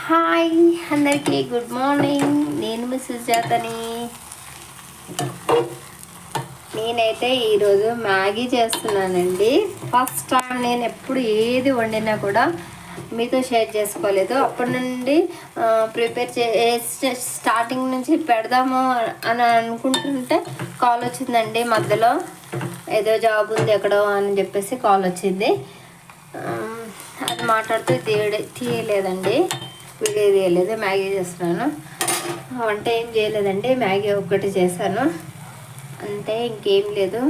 Hi అందరికీ good morning. నేను మీ సుజాతని. నేనైతే ఈరోజు మ్యాగీ చేస్తున్నానండి. ఫస్ట్ టైం నేను ఎప్పుడు ఏది వండినా కూడా మీతో షేర్ చేసుకోలేదు. అప్పటి నుండి ప్రిపేర్ స్టార్టింగ్ నుంచి పెడదాము అని అనుకుంటుంటే కాల్ వచ్చిందండి. మధ్యలో ఏదో జాబ్ ఉంది ఎక్కడో అని చెప్పేసి కాల్ వచ్చింది. అది మాట్లాడుతూ తీయలేదండి, వీడియో తీయలేదు. మ్యాగీ చేస్తున్నాను. వంట ఏం చేయలేదండి, మ్యాగీ ఒక్కటి చేశాను అంతే, ఇంకేం లేదు.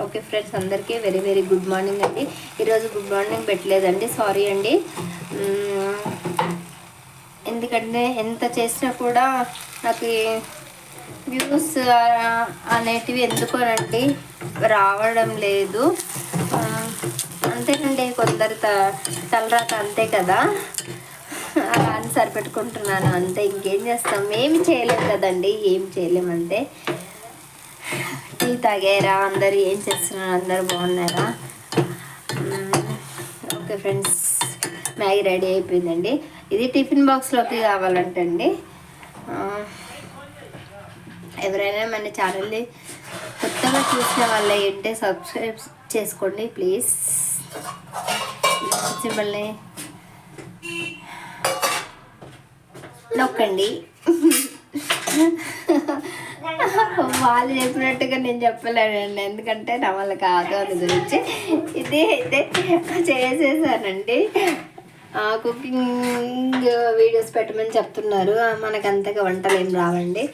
ఓకే ఫ్రెండ్స్, అందరికీ వెరీ వెరీ గుడ్ మార్నింగ్ అండి. ఈరోజు గుడ్ మార్నింగ్ పెట్టలేదండి, సారీ అండి. ఎందుకంటే ఎంత చేసినా కూడా నాకు వ్యూస్ అనేటివి ఎందుకోనండి రావడం లేదు. అంతేనండి, కొందరు తలరాత అంతే కదా, అలా అని సరిపెట్టుకుంటున్నాను అంతే. ఇంకేం చేస్తాం, ఏమి చేయలేము కదండి, ఏం చేయలేము అంతే. టీ తాగారా అందరు? ఏం చేస్తున్నారు? అందరు బాగున్నారా? ఓకే ఫ్రెండ్స్, మ్యాగీ రెడీ అయిపోయిందండి. ఇది టిఫిన్ బాక్స్లోకి కావాలంటండి. ఎవరైనా మన ఛానల్ని కొత్తగా చూసిన వాళ్ళ ఏంటే సబ్స్క్రైబ్ చేసుకోండి ప్లీజ్. సింబల్ని నొక్కండి. వాళ్ళు చెప్పినట్టుగా నేను చెప్పలేనండి, ఎందుకంటే నా వల్ల కాదు అని గురించి. ఇది అయితే చేసేసానండి. కుకింగ్ వీడియోస్ పెట్టమని చెప్తున్నారు. మనకు అంతగా వంటలు ఏం రావండి,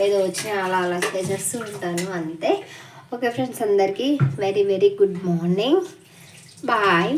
ఏదో వచ్చినా అలా అలా చేసేస్తూ ఉంటాను అంతే. ఓకే ఫ్రెండ్స్, అందరికీ very very good morning. Bye.